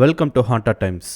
Welcome to Honda times.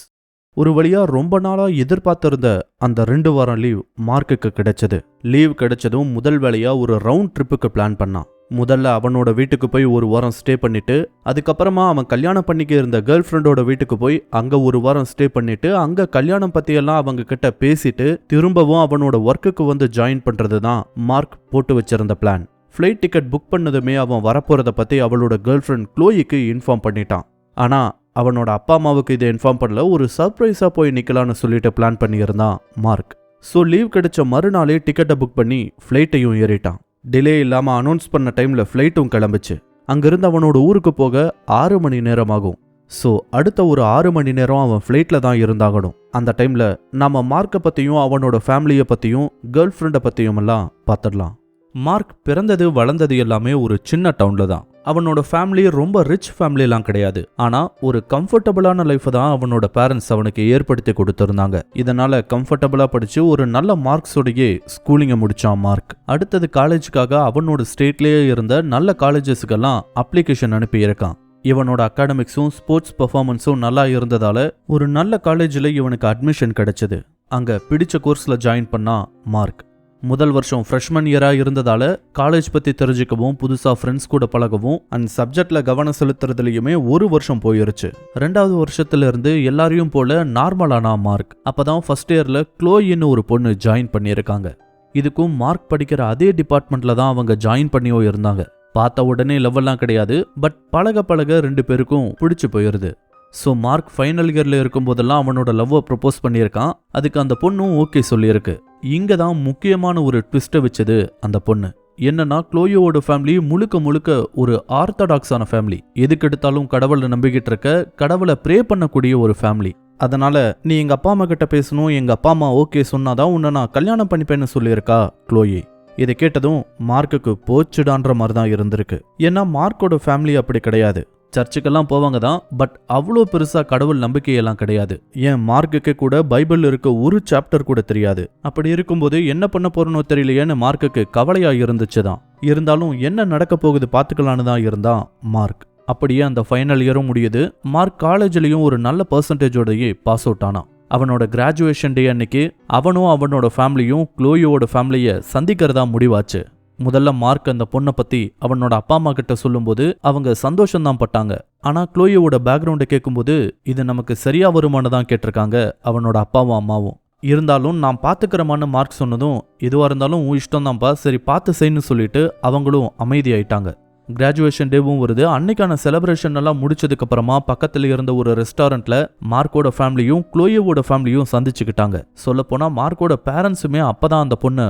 ஒரு வழியா ரொம்ப நாளா எதிர்பார்த்திருந்த அந்த 2 வாரம் லீவ் மார்க்குக்கு கிடைச்சது. லீவ் கிடைச்சதும் முதல் வேலையா ஒரு ரவுண்ட் ட்ரிப்புக்கு பிளான் பண்ணான். முதல்ல அவனோட வீட்டுக்கு போய் ஒரு வாரம் ஸ்டே பண்ணிட்டு, அதுக்கப்புறமா அவன் கல்யாணம் பண்ணிக்க இருந்த கேர்ள் ஃப்ரெண்டோட வீட்டுக்கு போய் அங்க ஒரு வாரம் ஸ்டே பண்ணிட்டு, அங்க கல்யாணம் பத்தியெல்லாம் அவங்க கிட்ட பேசிட்டு திரும்பவும் அவனோட ஒர்க்குக்கு வந்து ஜாயின் பண்றது தான் மார்க் போட்டு வச்சிருந்த பிளான். ஃப்ளைட் டிக்கெட் புக் பண்ணதுமே அவன் வரப்போறத பத்தி அவளோட கேர்ள் ஃப்ரெண்ட் க்ளோயிக்கு இன்ஃபார்ம் பண்ணிட்டான். ஆனா அவனோட அப்பா அம்மாவுக்கு இதை இன்ஃபார்ம் பண்ணல. ஒரு சர்ப்ரைஸா போய் நிக்கலான்னு சொல்லிட்டு பிளான் பண்ணியிருந்தான் மார்க். ஸோ லீவ் கிடைச்ச மறுநாளே டிக்கெட்டை புக் பண்ணி ஃப்ளைட்டையும் ஏறிட்டான். டிலே இல்லாம அனௌன்ஸ் பண்ண டைம்ல ஃப்ளைட்டும் கிளம்பிச்சு. அங்கிருந்து அவனோட ஊருக்கு போக 6 மணி நேரம் ஆகும். ஸோ அடுத்த ஒரு 6 மணி நேரம் அவன் ஃப்ளைட்ல தான் இருந்தாகணும். அந்த டைம்ல நம்ம மார்க்கை பத்தியும் அவனோட ஃபேமிலியை பத்தியும் கேர்ள் ஃப்ரெண்டை பத்தியும் எல்லாம் பார்த்துடலாம். மார்க் பிறந்தது வளர்ந்தது எல்லாமே ஒரு சின்ன டவுன்ல தான். அவனோட ஃபேமிலி ரொம்ப ரிச் ஃபேமிலிலாம் கிடையாது. ஆனா ஒரு கம்ஃபர்டபுளான லைஃப் தான் அவனோட பேரண்ட்ஸ் அவனுக்கு ஏற்படுத்தி கொடுத்திருந்தாங்க. இதனால கம்ஃபர்டபுளா படிச்சு ஒரு நல்ல மார்க்ஸோடையே ஸ்கூலிங்கை முடிச்சான் மார்க். அடுத்தது காலேஜுக்காக அவனோட ஸ்டேட்லயே இருந்த நல்ல காலேஜஸ்க்கெல்லாம் அப்ளிகேஷன் அனுப்பி இருக்கான். இவனோட அகாடமிக்ஸும் ஸ்போர்ட்ஸ் பெர்ஃபார்மன்ஸும் நல்லா இருந்ததால ஒரு நல்ல காலேஜில் இவனுக்கு அட்மிஷன் கிடைச்சது. அங்க பிடிச்ச கோர்ஸ்ல ஜாயின் பண்ணா மார்க். முதல் வருஷம் ஃப்ரெஷ்மன் இயரா இருந்ததால காலேஜ் பத்தி தெரிஞ்சுக்கவும், புதுசா ஃப்ரெண்ட்ஸ் கூட பழகவும் அண்ட் சப்ஜெக்ட்ல கவனம் செலுத்துறதுலயுமே ஒரு வருஷம் போயிருச்சு. 2வது வருஷத்துல இருந்து எல்லாரையும் போல நார்மலானா மார்க். அப்பதான் ஃபர்ஸ்ட் இயர்ல க்ளோயின்னு ஒரு பொண்ணு ஜாயின் பண்ணியிருக்காங்க. இதுக்கும் மார்க் படிக்கிற அதே டிபார்ட்மெண்ட்ல தான் அவங்க ஜாயின் பண்ணியோ இருந்தாங்க. பார்த்த உடனே லெவல்லாம் கிடையாது, பட் பழக பழக 2 பேருக்கும் பிடிச்சு போயிருது. ஸோ மார்க் ஃபைனல் இயர்ல இருக்கும்போதெல்லாம் அவனோட லவ்வை ப்ரப்போஸ் பண்ணியிருக்கான். அதுக்கு அந்த பொண்ணும் ஓகே சொல்லியிருக்கு. இங்க தான் முக்கியமான ஒரு ட்விஸ்ட்டை வச்சது அந்த பொண்ணு. என்னன்னா, க்ளோயோட ஃபேமிலி முழுக்க முழுக்க ஒரு ஆர்த்தடாக்ஸான ஃபேமிலி. எதுக்கெடுத்தாலும் கடவுளை நம்பிக்கிட்டு இருக்க, கடவுளை ப்ரே பண்ணக்கூடிய ஒரு ஃபேமிலி. அதனால நீ எங்க அப்பா அம்மா கிட்ட பேசணும், எங்க அப்பா அம்மா ஓகே சொன்னாதான் உன்னை நான் கல்யாணம் பண்ணிப்பேன்னு சொல்லியிருக்கா க்ளோயி. இதை கேட்டதும் மார்க்குக்கு போச்சுடான்ற மாதிரி தான் இருந்திருக்கு. ஏன்னா மார்க்கோட ஃபேமிலி அப்படி கிடையாது. சர்ச்சுக்கெல்லாம் போவாங்க தான், பட் அவ்வளோ பெருசா கடவுள் நம்பிக்கையெல்லாம் கிடையாது. ஏன் மார்க்குக்கு கூட பைபிள் இருக்க ஒரு சாப்டர் கூட தெரியாது. அப்படி இருக்கும்போது என்ன பண்ண போறனோ தெரியலையேன்னு மார்க்குக்கு கவலையா இருந்துச்சுதான். இருந்தாலும் என்ன நடக்க போகுது பார்த்துக்கலான்னு தான் இருந்தான் மார்க். அப்படியே அந்த ஃபைனல் இயரும் முடியுது. மார்க் காலேஜ்லயும் ஒரு நல்ல பர்சன்டேஜோடயே பாஸ் அவுட் ஆனான். அவனோட கிராஜுவேஷன் டே அன்னைக்கு அவனும் அவனோட ஃபேமிலியும் க்ளோயோட ஃபேமிலியை சந்திக்கிறதா முடிவாச்சு. முதல்ல மார்க் அந்த பொண்ணை பத்தி அவனோட அப்பா அம்மா கிட்ட சொல்லும்போது அவங்க சந்தோஷம்தான் பட்டாங்க. ஆனா க்ளோயோட பேக்ரவுண்டை கேட்கும்போது இது நமக்கு சரியா வருமானு தான் கேட்டிருக்காங்க அவனோட அப்பாவும் அம்மாவும். இருந்தாலும் நான் பாத்துக்கிறமான்னு மார்க் சொன்னதும், எதுவா இருந்தாலும் உன் இஷ்டம் தான்ப்பா, சரி பார்த்து செய்யு சொல்லிட்டு அவங்களும் அமைதியாயிட்டாங்க. கிராஜுவேஷன் டேவும் வருது. அன்னைக்கான செலிப்ரேஷன் எல்லாம் முடிச்சதுக்கு அப்புறமா பக்கத்துல இருந்த ஒரு ரெஸ்டாரண்ட்ல மார்க்கோட ஃபேமிலியும் க்ளோயோட ஃபேமிலியும் சந்திச்சுக்கிட்டாங்க. சொல்ல போனா மார்க்கோட பேரண்ட்ஸுமே அப்பதான் அந்த பொண்ணை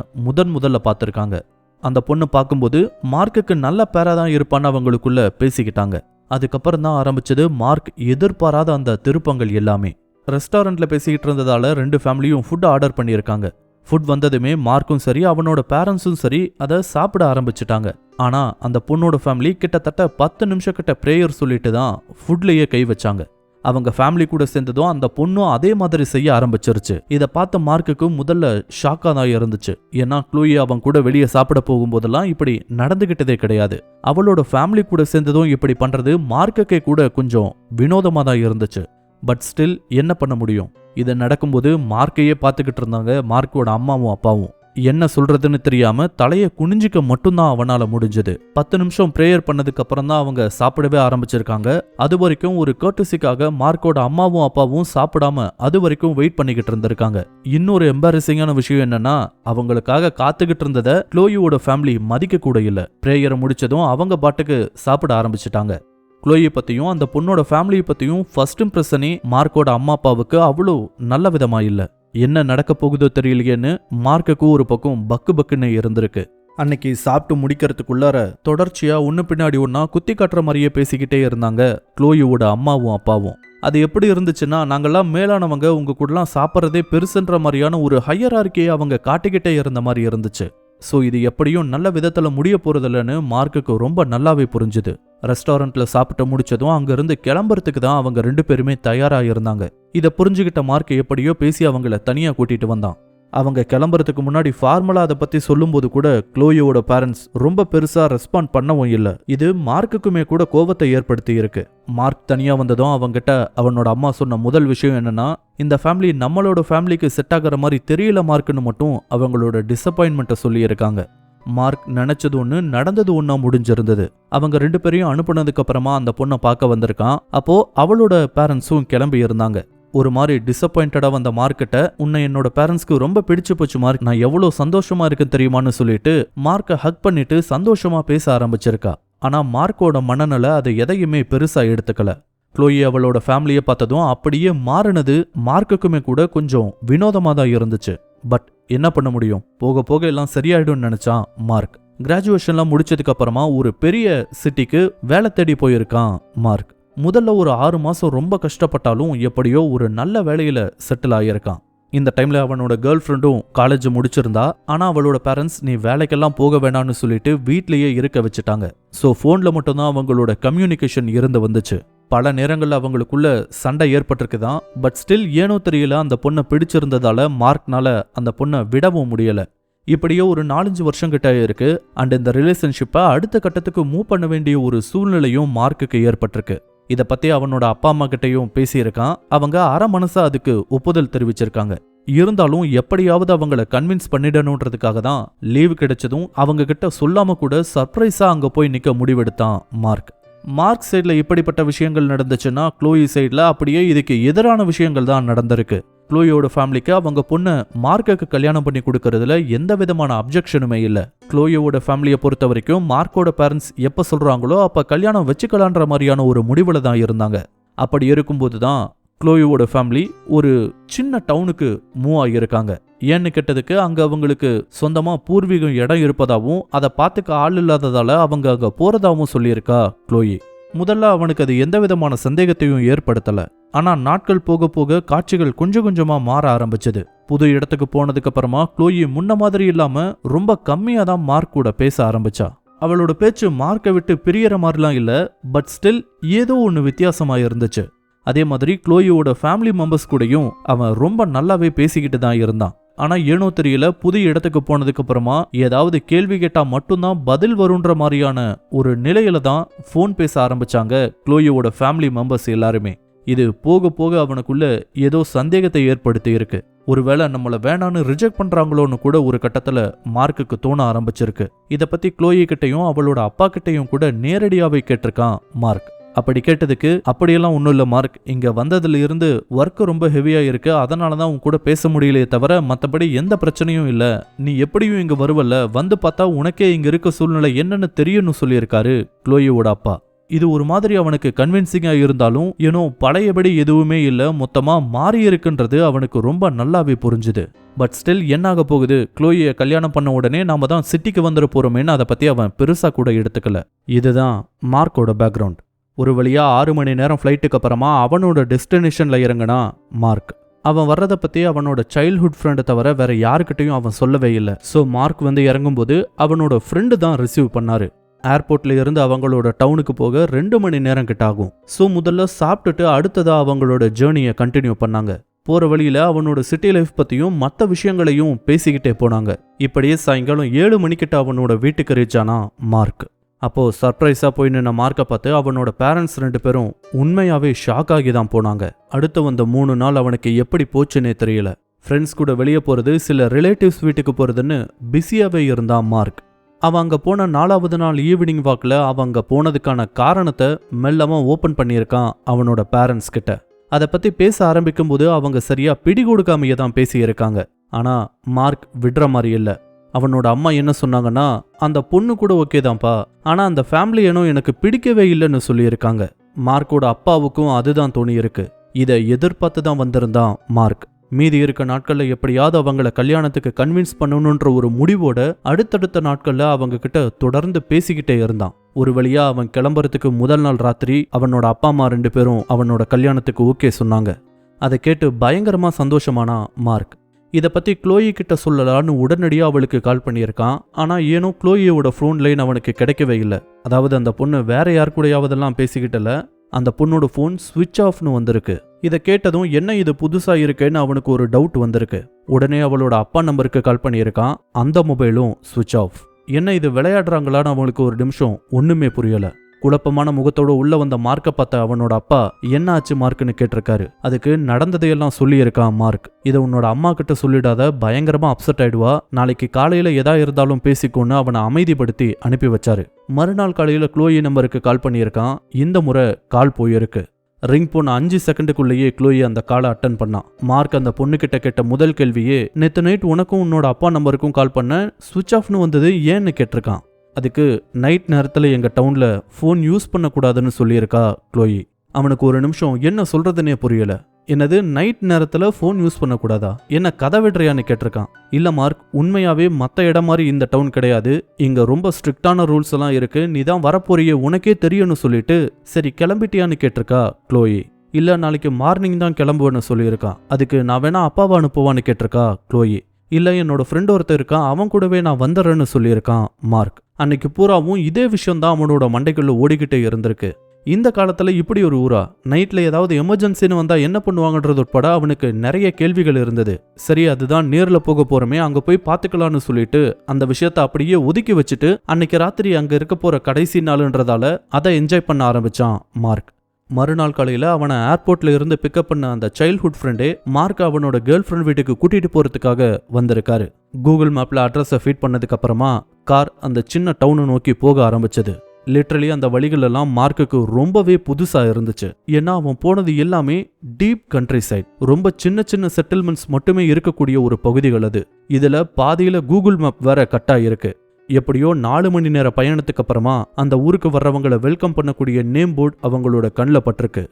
முதல்ல பார்த்திருக்காங்க. அந்த பொண்ணு பார்க்கும்போது மார்க்குக்கு நல்ல பேரா தான் இருப்பான்னு அவங்களுக்குள்ள பேசிக்கிட்டாங்க. அதுக்கப்புறம் தான் ஆரம்பிச்சது மார்க் எதிர்பாராத அந்த திருப்பங்கள் எல்லாமே. ரெஸ்டாரண்ட்ல பேசிக்கிட்டு இருந்ததால 2 ஃபேமிலியும் ஃபுட் ஆர்டர் பண்ணியிருக்காங்க. ஃபுட் வந்ததுமே மார்க்கும் சரி அவனோட பேரண்ட்ஸும் சரி அதை சாப்பிட ஆரம்பிச்சுட்டாங்க. ஆனா அந்த பொண்ணோட ஃபேமிலி கிட்டத்தட்ட 10 நிமிஷம் கிட்ட பிரேயர் சொல்லிட்டு தான் ஃபுட்லயே கை வச்சாங்க. அவங்க ஃபேமிலி கூட சேர்ந்ததும் அந்த பொண்ணும் அதே மாதிரி செய்ய ஆரம்பிச்சிருச்சு. இதை பார்த்த மார்க்குக்கு முதல்ல ஷாக்கா தான் இருந்துச்சு. ஏன்னா க்ளோயி அவன் கூட வெளியே சாப்பிட போகும்போதெல்லாம் இப்படி நடந்துகிட்டதே கிடையாது. அவளோட ஃபேமிலி கூட சேர்ந்ததும் இப்படி பண்றது மார்க்குக்கே கூட கொஞ்சம் வினோதமா தான் இருந்துச்சு. பட் ஸ்டில் என்ன பண்ண முடியும்? இது நடக்கும்போது மார்க்கையே பார்த்துக்கிட்டு இருந்தாங்க மார்க்கோட அம்மாவும் அப்பாவும். என்ன சொல்றதுன்னு தெரியாம தலையை குனிஞ்சிக்க மட்டும்தான் அவனால முடிஞ்சது. 10 நிமிஷம் பிரேயர் பண்ணதுக்கு அப்புறம் தான் அவங்க சாப்பிடவே ஆரம்பிச்சிருக்காங்க. அது வரைக்கும் ஒரு கர்ட்டசிக்காக மார்க்கோட அம்மாவும் அப்பாவும் சாப்பிடாம அது வரைக்கும் வெயிட் பண்ணிக்கிட்டு இருந்திருக்காங்க. இன்னொரு எம்பாரசிங்கான விஷயம் என்னன்னா, அவங்களுக்காக காத்துக்கிட்டு இருந்ததை க்ளோயோட ஃபேமிலி மதிக்க கூட இல்ல. பிரேயரை முடிச்சதும் அவங்க பாட்டுக்கு சாப்பிட ஆரம்பிச்சிட்டாங்க. க்ளோயை பத்தியும் அந்த பொண்ணோட ஃபேமிலியை பத்தியும் ஃபர்ஸ்ட் இம்ப்ரெஷனே மார்க்கோட அம்மா அப்பாவுக்கு அவ்வளோ நல்ல விதமா இல்ல. என்ன நடக்க போகுதோ தெரியலையேன்னு மார்க்குக்கு ஒரு பக்கம் பக்குன்னு இருந்திருக்கு. அன்னைக்கு சாப்பிட்டு முடிக்கிறதுக்குள்ளார தொடர்ச்சியா ஒன்னு பின்னாடி ஒன்னா குத்தி காட்டுற மாதிரியே பேசிக்கிட்டே இருந்தாங்க க்ளோயோட அம்மாவும் அப்பாவும். அது எப்படி இருந்துச்சுன்னா, நாங்கெல்லாம் மேலானவங்க, உங்க கூடலாம் சாப்பிட்றதே பெருசுன்ற மாதிரியான ஒரு ஹையரார்க்கியை அவங்க காட்டிக்கிட்டே இருந்த மாதிரி இருந்துச்சு. ஸோ இது எப்படியும் நல்ல விதத்தில் முடிய போறதில்லன்னு மார்க்குக்கு ரொம்ப நல்லாவே புரிஞ்சுது. ரெஸ்டாரண்ட்ல சாப்பிட்டு முடிச்சதும் அங்கிருந்து கிளம்புறதுக்கு தான் அவங்க 2 பேருமே தயாரா இருந்தாங்க. இதை புரிஞ்சுக்கிட்ட மார்க் எப்படியோ பேசி அவங்கள தனியா கூட்டிட்டு வந்தான். அவங்க கிளம்புறதுக்கு முன்னாடி ஃபார்மலா அதை பத்தி சொல்லும்போது கூட க்ளோயோட பேரண்ட்ஸ் ரொம்ப பெருசா ரெஸ்பாண்ட் பண்ணவும் இல்லை. இது மார்க்குக்குமே கூட கோபத்தை ஏற்படுத்தி இருக்கு. மார்க் தனியா வந்ததும் அவங்கிட்ட அவனோட அம்மா சொன்ன முதல் விஷயம் என்னன்னா, இந்த ஃபேமிலி நம்மளோட ஃபேமிலிக்கு செட் ஆகிற மாதிரி தெரியல மார்க்குன்னு மட்டும் அவங்களோட டிசப்பாயின்மெண்ட்டை சொல்லியிருக்காங்க. மார்க் நினைச்சது ஒன்று நடந்தது ஒன்றா முடிஞ்சிருந்தது. அவங்க 2 பேரையும் அனுப்புனதுக்கு அப்புறமா அந்த பொண்ணை பார்க்க வந்திருக்கான். அப்போ அவளோட பேரண்ட்ஸும் கிளம்பி இருந்தாங்க. ஒரு மாதிரி டிசப்பாயிண்டடா வந்த மார்க்கிட்ட, உன்னை என்னோட பேரண்ட்ஸ்க்கு ரொம்ப பிடிச்சு போச்சு மார்க், நான் எவ்வளோ சந்தோஷமா இருக்குன்னு தெரியுமான்னு சொல்லிட்டு மார்க்கை ஹக் பண்ணிட்டு சந்தோஷமா பேச ஆரம்பிச்சிருக்கா. ஆனா மார்க்கோட மனநிலை அதை எதையுமே பெருசா எடுத்துக்கல. க்ளோயி அவளோட ஃபேமிலியை பார்த்ததும் அப்படியே மாறினது மார்க்குக்குமே கூட கொஞ்சம் வினோதமா தான் இருந்துச்சு. பட் என்ன பண்ண முடியும், போக போக எல்லாம் சரியாயிடும்னு நினைச்சான் மார்க். கிராஜுவேஷன்லாம் முடிச்சதுக்கு அப்புறமா ஒரு பெரிய சிட்டிக்கு வேலை தேடி போயிருக்கான் மார்க். முதல்ல ஒரு 6 மாசம் ரொம்ப கஷ்டப்பட்டாலும் எப்படியோ ஒரு நல்ல வேலையில செட்டில் ஆகியிருக்கான். இந்த டைம்ல அவனோட கேர்ள் ஃப்ரெண்டும் காலேஜ் முடிச்சிருந்தா. ஆனா அவளோட பேரண்ட்ஸ் நீ வேலைக்கெல்லாம் போக வேணாம்னு சொல்லிட்டு வீட்லயே இருக்க வச்சுட்டாங்க. ஸோ ஃபோன்ல மட்டும்தான் அவங்களோட கம்யூனிகேஷன் இருந்து வந்துச்சு. பல நேரங்கள்ல அவங்களுக்குள்ள சண்டை ஏற்பட்டிருக்குதான். பட் ஸ்டில் ஏனோ தெரியல அந்த பொண்ணை பிடிச்சிருந்ததால மார்க்னால அந்த பொண்ணை விடவும் முடியல. இப்படியோ ஒரு 4-5 வருஷம் கிட்ட இருக்கு. அண்ட் இந்த ரிலேஷன்ஷிப்பை அடுத்த கட்டத்துக்கு மூவ் பண்ண வேண்டிய ஒரு சூழ்நிலையும் மார்க்குக்கு ஏற்பட்டிருக்கு. இதை பத்தி அவனோட அப்பா அம்மா கிட்டையும் பேசியிருக்கான். அவங்க அரை மனசா அதுக்கு ஒப்புதல் தெரிவிச்சிருக்காங்க. இருந்தாலும் எப்படியாவது அவங்கள கன்வின்ஸ் பண்ணிடணுன்றதுக்காக தான் லீவு கிடைச்சதும் அவங்க கிட்ட சொல்லாம கூட சர்ப்ரைஸா அங்க போய் நிக்க முடிவெடுத்தான் மார்க். மார்க் சைட்ல இப்படிப்பட்ட விஷயங்கள் நடந்துச்சுன்னா க்ளோயி சைட்ல அப்படியே இதுக்கு எதிரான விஷயங்கள் தான் நடந்திருக்கு. க்ளோயோட ஃபேமிலிக்கு அவங்க பொண்ணை மார்க்குக்கு கல்யாணம் பண்ணி கொடுக்கறதுல எந்த விதமான அப்ஜெக்ஷனுமே இல்லை. க்ளோயோட ஃபேமிலியை பொறுத்த வரைக்கும் மார்க்கோட பேரண்ட்ஸ் எப்போ சொல்றாங்களோ அப்ப கல்யாணம் வச்சுக்கலான்ற மாதிரியான ஒரு முடிவுல தான் இருந்தாங்க. அப்படி இருக்கும்போது தான் க்ளோயோட ஃபேமிலி ஒரு சின்ன டவுனுக்கு மூவ் ஆகியிருக்காங்க. ஏன்னு கேட்டதுக்கு அங்க அவங்களுக்கு சொந்தமா பூர்வீகம் இடம் இருப்பதாகவும் அதை பார்த்துக்க ஆள் இல்லாததால அவங்க அங்க போறதாகவும் சொல்லியிருக்கா க்ளோயி. முதல்ல அவனுக்கு அது எந்த விதமான சந்தேகத்தையும் ஏற்படுத்தல. ஆனா நாட்கள் போக போக காட்சிகள் கொஞ்சம் கொஞ்சமா மாற ஆரம்பிச்சது. புது இடத்துக்கு போனதுக்கு அப்புறமா க்ளோயி முன்ன மாதிரி இல்லாம ரொம்ப கம்மியா தான் மார்க் கூட பேச ஆரம்பிச்சா. அவளோட பேச்சு மார்க்கை விட்டு பிரியற மாதிரிலாம் இல்ல. பட் ஸ்டில் ஏதோ ஒன்று வித்தியாசமா இருந்துச்சு. அதே மாதிரி க்ளோயோட ஃபேமிலி மெம்பர்ஸ் கூடயும் அவன் ரொம்ப நல்லாவே பேசிக்கிட்டு தான் இருந்தான். ஆனா ஏனோ தெரியல, புது இடத்துக்கு போனதுக்கு அப்புறமா ஏதாவது கேள்வி கேட்டா மட்டும்தான் பதில் வரும்ன்ற மாதிரியான ஒரு நிலையில தான் ஃபோன் பேச ஆரம்பிச்சாங்க க்ளோயோட ஃபேமிலி மெம்பர்ஸ் எல்லாருமே. இது போக போக அவனுக்குள்ள ஏதோ சந்தேகத்தை ஏற்படுத்தி இருக்கு. ஒருவேளை நம்மள வேணான்னு ரிஜெக்ட் பண்றாங்களோன்னு கூட ஒரு கட்டத்துல மார்க்குக்கு தோண ஆரம்பிச்சிருக்கு. இதை பத்தி க்ளோயி கிட்டையும் அவளோட அப்பா கிட்டையும் கூட நேரடியாவே கேட்டிருக்கான் மார்க். அப்படி கேட்டதுக்கு, அப்படியெல்லாம் ஒன்றும் இல்லை மார்க், இங்கே வந்ததுல இருந்து ஒர்க்கு ரொம்ப ஹெவியாக இருக்கு, அதனால தான் உன் கூட பேச முடியலையே தவிர மற்றபடி எந்த பிரச்சனையும் இல்லை. நீ எப்படியும் இங்கே வருவல்ல, வந்து பார்த்தா உனக்கே இங்கே இருக்க சூழ்நிலை என்னன்னு தெரியும்னு சொல்லியிருக்காரு க்ளோயோட அப்பா. இது ஒரு மாதிரி அவனுக்கு கன்வின்சிங்காக இருந்தாலும் ஏனோ பழையபடி எதுவுமே இல்லை, மொத்தமாக மாறி இருக்குன்றது அவனுக்கு ரொம்ப நல்லாவே புரிஞ்சுது. பட் ஸ்டில் என்னாக போகுது, க்ளோயை கல்யாணம் பண்ண உடனே நாம தான் சிட்டிக்கு வந்துட போறோமேன்னு அதை பற்றி அவன் பெருசாக கூட எடுத்துக்கல. இதுதான் மார்க்கோட பேக்ரவுண்ட். ஒரு வழியா 6 மணி நேரம் ஃப்ளைட்டுக்கு அப்புறமா அவனோட டெஸ்டினேஷன்ல இறங்கினா மார்க். அவன் வர்றதை பத்தி அவனோட சைல்ட்ஹுட் ஃப்ரெண்டை தவிர வேற யாருக்கிட்டையும் அவன் சொல்லவே இல்லை. ஸோ மார்க் வந்து இறங்கும்போது அவனோட ஃப்ரெண்டு தான் ரிசீவ் பண்ணாரு. ஏர்போர்ட்ல இருந்து அவங்களோட டவுனுக்கு போக 2 மணி நேரம் கிட்ட ஆகும். ஸோ முதல்ல சாப்பிட்டுட்டு அடுத்ததா அவங்களோட ஜேர்னியை கண்டினியூ பண்ணாங்க. போற வழியில அவனோட சிட்டி லைஃப் பத்தியும் மற்ற விஷயங்களையும் பேசிக்கிட்டே போனாங்க. இப்படியே சாயங்காலம் 7 மணிக்கிட்ட அவனோட வீட்டுக்கு ரீச் ஆனா மார்க். அப்போ சர்ப்ரைஸா போய் நின்ன மார்க்கை பார்த்து அவனோட பேரண்ட்ஸ் 2 பேரும் உண்மையாவே ஷாக் ஆகி தான் போனாங்க. அடுத்து வந்த 3 நாள் அவனுக்கு எப்படி போச்சுன்னே தெரியல. ஃப்ரெண்ட்ஸ் கூட வெளியே போறது, சில ரிலேட்டிவ்ஸ் வீட்டுக்கு போறதுன்னு பிஸியாவே இருந்தான் மார்க். அவன் அங்க போன 4வது நாள் ஈவினிங் வாக்கில் அவன் அங்க போனதுக்கான காரணத்தை மெல்லமா ஓபன் பண்ணியிருக்கான் அவனோட பேரண்ட்ஸ் கிட்ட. அதை பத்தி பேச ஆரம்பிக்கும் போது அவங்க சரியா பிடி கொடுக்காமையே தான் பேசியிருக்காங்க. ஆனா மார்க் விடுற மாதிரி இல்லை. அவனோட அம்மா என்ன சொன்னாங்கன்னா, அந்த பொண்ணு கூட ஓகே தான்ப்பா, ஆனா அந்த ஃபேமிலி ஏனோ எனக்கு பிடிக்கவே இல்லைன்னு சொல்லியிருக்காங்க. மார்க்கோட அப்பாவுக்கும் அதுதான் தோணியிருக்கு. இதை எதிர்பார்த்து தான் வந்திருந்தான் மார்க். மீதி இருக்க நாட்கள்ல எப்படியாவது அவங்கள கல்யாணத்துக்கு கன்வின்ஸ் பண்ணணுன்ற ஒரு முடிவோட அடுத்தடுத்த நாட்கள்ல அவங்க கிட்ட தொடர்ந்து பேசிக்கிட்டே இருந்தான். ஒரு வழியா அவன் கிளம்புறதுக்கு முதல் நாள் ராத்திரி அவனோட அப்பா அம்மா 2 பேரும் அவனோட கல்யாணத்துக்கு ஓகே சொன்னாங்க. அதை கேட்டு பயங்கரமா சந்தோஷமானா மார்க். இதை பத்தி க்ளோயி கிட்ட சொல்லலான்னு உடனடியா அவளுக்கு கால் பண்ணியிருக்கான். ஆனா ஏனோ க்ளோயியோட ஃபோன் லைன் அவனுக்கு கிடைக்கவே இல்லை. அதாவது அந்த பொண்ணு வேற யார் கூடயாவதெல்லாம் பேசிக்கிட்டல, அந்த பொண்ணோட ஃபோன் ஸ்விட்ச் ஆஃப்னு வந்திருக்கு. இதை கேட்டதும் என்ன இது புதுசா இருக்கேன்னு அவனுக்கு ஒரு டவுட் வந்திருக்கு. உடனே அவளோட அப்பா நம்பருக்கு கால் பண்ணியிருக்கான். அந்த மொபைலும் சுவிட்ச் ஆஃப். என்ன இது விளையாடுறாங்களான்னு அவனுக்கு ஒரு நிமிஷம் ஒண்ணுமே புரியல. குழப்பமான முகத்தோட உள்ள வந்த மார்க்கை பார்த்த அவனோட அப்பா என்ன ஆச்சு மார்க்னு கேட்டிருக்காரு. அதுக்கு நடந்ததையெல்லாம் சொல்லியிருக்கான் மார்க். இதை உன்னோட அம்மா கிட்ட சொல்லிடாத, பயங்கரமா அப்செட் ஆயிடுவா, நாளைக்கு காலையில எதா இருந்தாலும் பேசிக்கோன்னு அவனை அமைதிப்படுத்தி அனுப்பி வச்சாரு. மறுநாள் காலையில க்ளோயி நம்பருக்கு கால் பண்ணியிருக்கான். இந்த முறை கால் போயிருக்கு. ரிங் போன 5 செகண்டுக்குள்ளேயே க்ளோயி அந்த காலை அட்டன் பண்ணான். மார்க் அந்த பொண்ணுகிட்ட கேட்ட முதல் கேள்வியே, நேத்து நைட் உனக்கும் உன்னோட அப்பா நம்பருக்கும் கால் பண்ண, சுவிட்ச் ஆஃப்னு வந்தது ஏன்னு கேட்டிருக்கான். அதுக்கு நைட் நேரத்தில் எங்கள் டவுனில் ஃபோன் யூஸ் பண்ணக்கூடாதுன்னு சொல்லியிருக்கா க்ளோயி. அவனுக்கு ஒரு நிமிஷம் என்ன சொல்கிறதுனே புரியல. என்னது நைட் நேரத்தில் ஃபோன் யூஸ் பண்ணக்கூடாதா, என்ன கதை விடுறியான்னு கேட்டிருக்கான். இல்லை மார்க், உண்மையாகவே மற்ற இடம் மாதிரி இந்த டவுன் கிடையாது, இங்கே ரொம்ப ஸ்ட்ரிக்டான ரூல்ஸ் எல்லாம் இருக்கு, நீ தான் வரப்போறியே உனக்கே தெரியும்னு சொல்லிட்டு சரி கிளம்பிட்டியான்னு கேட்டிருக்கா க்ளோயி. இல்லை நாளைக்கு மார்னிங் தான் கிளம்புவேன்னு சொல்லியிருக்கான். அதுக்கு நான் வேணா அப்பாவை அனுப்புவான்னு கேட்டிருக்கா க்ளோயி. இல்லை என்னோட ஃப்ரெண்ட் ஒருத்தர் இருக்கான், அவன் கூடவே நான் வந்துடுறேன்னு சொல்லியிருக்கான் மார்க். அன்னைக்கு பூராவும் இதே விஷயம் தான் அவனோட மண்டைக்குள்ள ஓடிக்கிட்டே இருந்திருக்கு. இந்த காலத்துல இப்படி ஒரு ஊரா, நைட்ல ஏதாவது எமர்ஜென்சின்னு வந்தா என்ன பண்ணுவாங்கன்றது உட்பட அவனுக்கு நிறைய கேள்விகள் இருந்தது. சரி அதுதான் நேர்ல போக போறமே, அங்க போய் பாத்துக்கலாம்னு சொல்லிட்டு அந்த விஷயத்த அப்படியே ஒதுக்கி வச்சுட்டு அன்னைக்கு ராத்திரி அங்க இருக்க போற கடைசி நாளுன்றதால அதை என்ஜாய் பண்ண ஆரம்பிச்சான் மார்க். மறுநாள் காலையில அவனை ஏர்போர்ட்ல இருந்து பிக்கப் பண்ண அந்த சைல்ட்ஹுட் ஃப்ரெண்டே மார்க் அவனோட கேர்ள் ஃப்ரெண்ட் வீட்டுக்கு கூட்டிட்டு போறதுக்காக வந்திருக்காரு. கூகுள் மேப்ல அட்ரஸை ஃபீட் பண்ணதுக்கு அப்புறமா கார் அந்த சின்ன டவுனை நோக்கி போக ஆரம்பிச்சது. லிட்டரலி அந்த வழிகள் எல்லாம் மார்க்குக்கு ரொம்பவே புதுசா இருந்துச்சு. ஏன்னா அவன் போனது எல்லாமே டீப் கண்ட்ரி சைட், ரொம்ப சின்ன சின்ன செட்டில்மெண்ட்ஸ் மட்டுமே இருக்கக்கூடிய ஒரு பகுதிகள் அது. இதுல பாதியில கூகுள் மேப் வேற கட் ஆகிருக்கு. எப்படியோ 4 மணி நேர பயணத்துக்கு அப்புறமா அந்த ஊருக்கு வர்றவங்களை வெல்கம் பண்ணக்கூடிய நேம் போர்டு அவங்களோட கண்ணில் பட்டிருக்கு.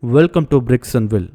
Welcome to பிரிக்சன்வில்.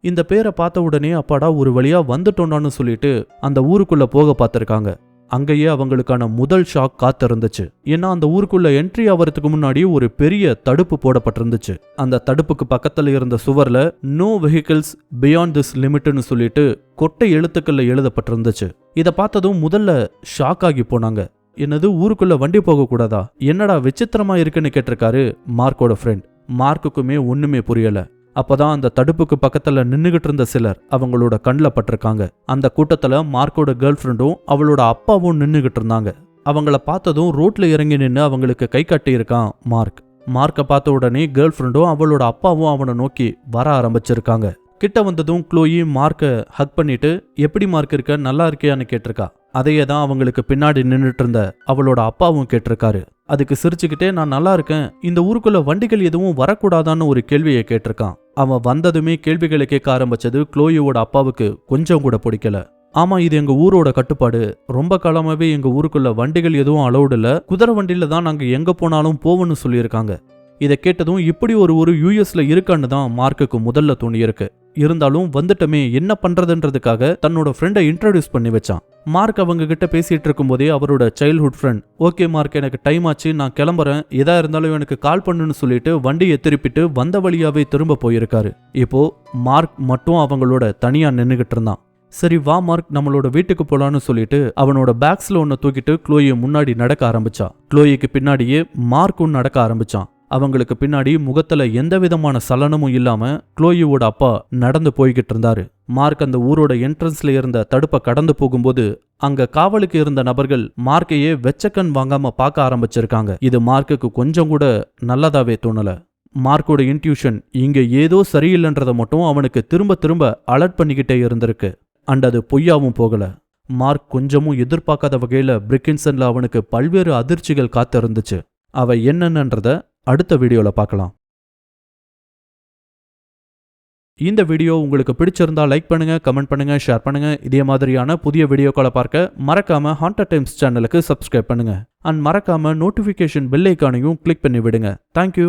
இந்த பேரை பார்த்த உடனே அப்பாடா ஒரு வழியா வந்துட்டோம்னு சொல்லிட்டு அந்த ஊருக்குள்ள போக பார்த்திருக்காங்க. அங்கேயே அவங்களுக்கான முதல் ஷாக் காத்திருந்துச்சு. ஏன்னா அந்த ஊருக்குள்ள என்ட்ரி ஆகிறதுக்கு முன்னாடி ஒரு பெரிய தடுப்பு போடப்பட்டிருந்துச்சு. அந்த தடுப்புக்கு பக்கத்துல இருந்த சுவர்ல நோ வெஹிக்கிள்ஸ் பியாண்ட் திஸ் லிமிட்னு சொல்லிட்டு கொட்டை எழுத்துக்கள்ல எழுதப்பட்டிருந்துச்சு. இதை பார்த்ததும் முதல்ல ஷாக் ஆகி போனாங்க. என்னது ஊருக்குள்ள வண்டி போக கூடாதா, என்னடா விசித்திரமா இருக்குன்னு கேட்டிருக்காரு மார்க்கோட ஃப்ரெண்ட். மார்க்குக்குமே ஒண்ணுமே புரியல. அப்பதான் அந்த தடுப்புக்கு பக்கத்துல நின்னுகிட்டு இருந்த சிலர் அவங்களோட கண்ணில் பட்டிருக்காங்க. அந்த கூட்டத்துல மார்க்கோட கேர்ள் ஃப்ரெண்டும் அவளோட அப்பாவும் நின்னுகிட்டு இருந்தாங்க. அவங்கள பார்த்ததும் ரோட்ல இறங்கி நின்று அவங்களுக்கு கை காட்டி இருக்கான் மார்க். மார்க்கை பார்த்த உடனே கேர்ள் ஃப்ரெண்டும் அவளோட அப்பாவும் அவனை நோக்கி வர ஆரம்பிச்சிருக்காங்க. கிட்ட வந்ததும் க்ளோயி மார்க்கை ஹக் பண்ணிட்டு எப்படி மார்க் இருக்க, நல்லா இருக்கியான்னு கேட்டிருக்கா. அதையே தான் அவங்களுக்கு பின்னாடி நின்றுட்டு இருந்த அவளோட அப்பாவும் கேட்டிருக்காரு. அதுக்கு சிரிச்சுக்கிட்டே நான் நல்லா இருக்கேன், இந்த ஊருக்குள்ள வண்டிகள் எதுவும் வரக்கூடாதான்னு ஒரு கேள்வியை கேட்டிருக்கான். அவன் வந்ததுமே கேள்விகளை கேட்க ஆரம்பிச்சது க்ளோயியோட அப்பாவுக்கு கொஞ்சம் கூட பிடிக்கல. ஆமா இது எங்க ஊரோட கட்டுப்பாடு, ரொம்ப காலமாவே எங்க ஊருக்குள்ள வண்டிகள் எதுவும் அலௌட் இல்ல, குதிரை வண்டியில தான் நாங்க எங்க போனாலும் போவோம்னு சொல்லியிருக்காங்க. இதை கேட்டதும் இப்படி ஒரு ஊர் யூஎஸ்ல இருக்கான்னு தான் மார்க்குக்கு முதல்ல தோணியிருக்கு. இருந்தாலும் வந்துட்டமே என்ன பண்றதுன்றதுக்காக தன்னோட ஃப்ரெண்டை இன்ட்ரோடியூஸ் பண்ணி வச்சான். மார்க் அவங்க கிட்ட பேசிட்டு இருக்கும் போதே அவரோட சைல்ட்ஹுட் ஃப்ரெண்ட் ஓகே மார்க் எனக்கு டைம் ஆச்சு, நான் கிளம்புறேன், எதா இருந்தாலும் எனக்கு கால் பண்ணுன்னு சொல்லிட்டு வண்டியை திருப்பிட்டு வந்த வழியாவே திரும்ப போயிருக்காரு. இப்போ மார்க் மட்டும் அவங்களோட தனியா நின்னுகிட்டு இருந்தான். சரி வா மார்க் நம்மளோட வீட்டுக்கு போலான்னு சொல்லிட்டு அவனோட பேக்ஸ்ல ஒன்ன தூக்கிட்டு க்ளோயை முன்னாடி நடக்க ஆரம்பிச்சா. க்ளோயிக்கு பின்னாடியே மார்க்கும் நடக்க ஆரம்பிச்சான். அவங்களுக்கு பின்னாடி முகத்துல எந்த விதமான சலனமும் இல்லாம க்ளோயியோட அப்பா நடந்து போய்கிட்டு இருந்தாரு. மார்க் அந்த ஊரோட என்ட்ரன்ஸ்ல இருந்த தடுப்பை கடந்து போகும்போது அங்க காவலுக்கு இருந்த நபர்கள் மார்க்கையே வெச்சக்கண் வாங்காம பார்க்க ஆரம்பிச்சிருக்காங்க. இது மார்க்குக்கு கொஞ்சம் கூட நல்லதாவே தோணல. மார்க்கோட இன்ட்யூஷன் இங்க ஏதோ சரியில்லைன்றதை மட்டும் அவனுக்கு திரும்ப திரும்ப அலர்ட் பண்ணிக்கிட்டே இருந்திருக்கு. அண்ட் அது பொய்யாவும் போகல. மார்க் கொஞ்சமும் எதிர்பார்க்காத வகையில பிரிக்கின்சன்ல அவனுக்கு பல்வேறு அதிர்ச்சிகள் காத்திருந்துச்சு. அவை என்னென்னன்றத அடுத்த வீடியோல பார்க்கலாம். இந்த வீடியோ உங்களுக்கு பிடிச்சிருந்தா லைக் பண்ணுங்க, கமெண்ட் பண்ணுங்க, ஷேர் பண்ணுங்க. இதே மாதிரியான புதிய வீடியோக்களை பார்க்க மறக்காம ஹாண்டட் டைம்ஸ் சேனலுக்கு சப்ஸ்கிரைப் பண்ணுங்க. அண்ட் மறக்காம நோட்டிபிகேஷன் பெல் ஐகானையும் கிளிக் பண்ணி விடுங்க. தேங்க்யூ.